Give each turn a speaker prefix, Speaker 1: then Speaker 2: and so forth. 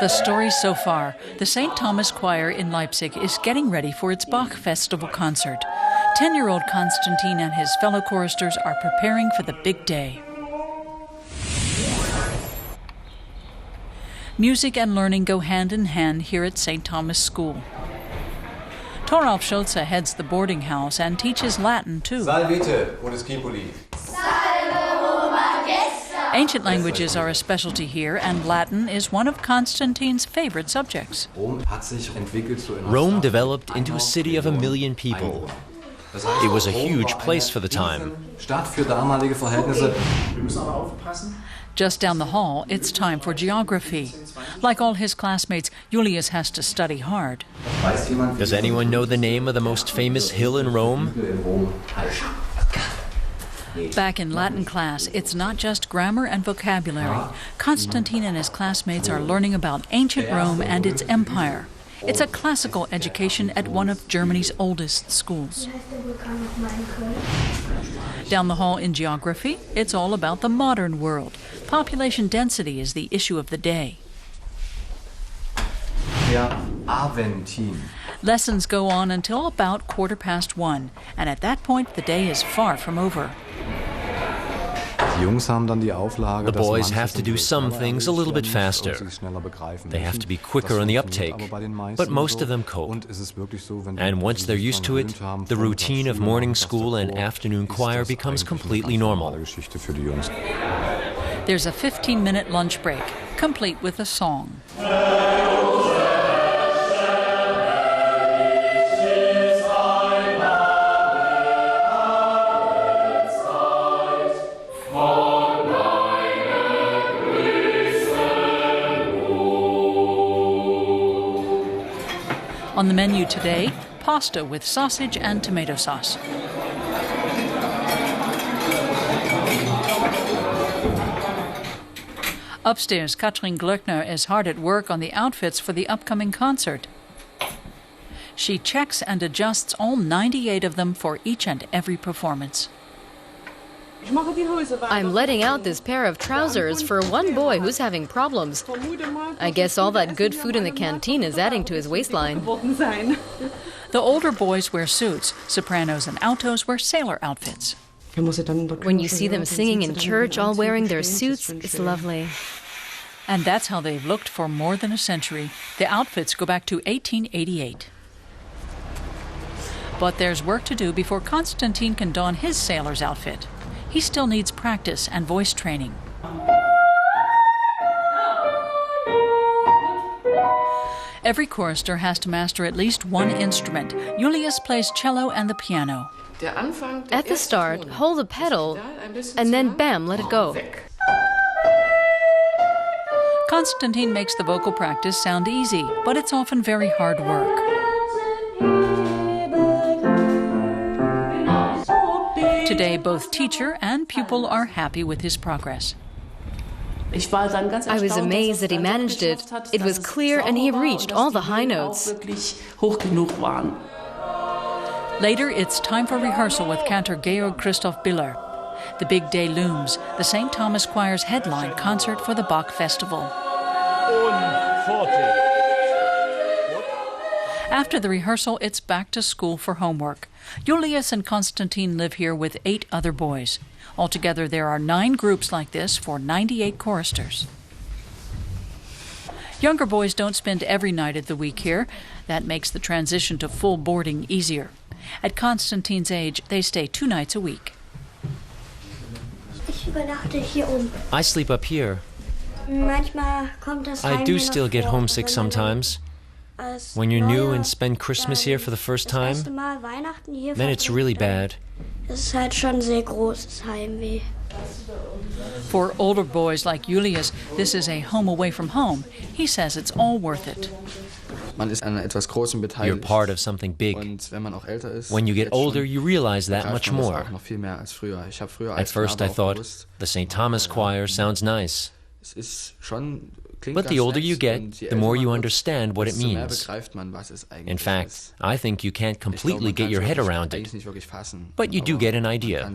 Speaker 1: The story so far, the St. Thomas Choir in Leipzig is getting ready for its Bach Festival concert. 10-year-old Konstantin and his fellow choristers are preparing for the big day. Music and learning go hand in hand here at St. Thomas School. Thoralf Schulze heads the boarding house and teaches Latin too.
Speaker 2: Salvete, und Scipuli.
Speaker 1: Ancient languages are a specialty here, and Latin is one of Konstantin's favorite subjects.
Speaker 3: Rome developed into a city of 1 million people. It was a huge place for the time.
Speaker 1: Just down the hall, it's time for geography. Like all his classmates, Julius has to study hard.
Speaker 3: Does anyone know the name of the most famous hill in Rome?
Speaker 1: Back in Latin class, it's not just grammar and vocabulary. Konstantin and his classmates are learning about ancient Rome and its empire. It's a classical education at one of Germany's oldest schools. Down the hall in geography, it's all about the modern world. Population density is the issue of the day. Lessons go on until about 1:15, and at that point the day is far from over.
Speaker 3: The boys have to do some things a little bit faster. They have to be quicker on the uptake, but most of them cope. And once they're used to it, the routine of morning school and afternoon choir becomes completely normal.
Speaker 1: There's a 15-minute lunch break, complete with a song. On the menu today, pasta with sausage and tomato sauce. Upstairs, Katrin Glöckner is hard at work on the outfits for the upcoming concert. She checks and adjusts all 98 of them for each and every performance.
Speaker 4: I'm letting out this pair of trousers for one boy who's having problems. I guess all that good food in the canteen is adding to his waistline.
Speaker 1: The older boys wear suits. Sopranos and altos wear sailor outfits.
Speaker 4: When you see them singing in church, all wearing their suits, it's lovely.
Speaker 1: And that's how they've looked for more than a century. The outfits go back to 1888. But there's work to do before Konstantin can don his sailor's outfit. He still needs practice and voice training. Every chorister has to master at least one instrument. Julius plays cello and the piano.
Speaker 4: At the start, hold the pedal, and then bam, let it go.
Speaker 1: Konstantin makes the vocal practice sound easy, but it's often very hard work. Today, both teacher and pupil are happy with his progress.
Speaker 4: I was amazed that he managed it. It was clear and he reached all the high notes.
Speaker 1: Later, it's time for rehearsal with cantor Georg Christoph Biller. The big day looms, the St. Thomas Choir's headline concert for the Bach Festival. After the rehearsal, it's back to school for homework. Julius and Konstantin live here with 8 other boys. Altogether, there are 9 groups like this for 98 choristers. Younger boys don't spend every night of the week here. That makes the transition to full boarding easier. At Konstantin's age, they stay 2 nights a week.
Speaker 3: I sleep up here. I do still get homesick sometimes. When you're new and spend Christmas here for the first time, then it's really bad.
Speaker 1: For older boys like Julius, this is a home away from home. He says it's all worth it.
Speaker 3: You're part of something big. When you get older, you realize that much more. At first I thought, the St. Thomas Choir sounds nice. But the older you get, the more you understand what it means. In fact, I think you can't completely get your head around it, but you do get an idea.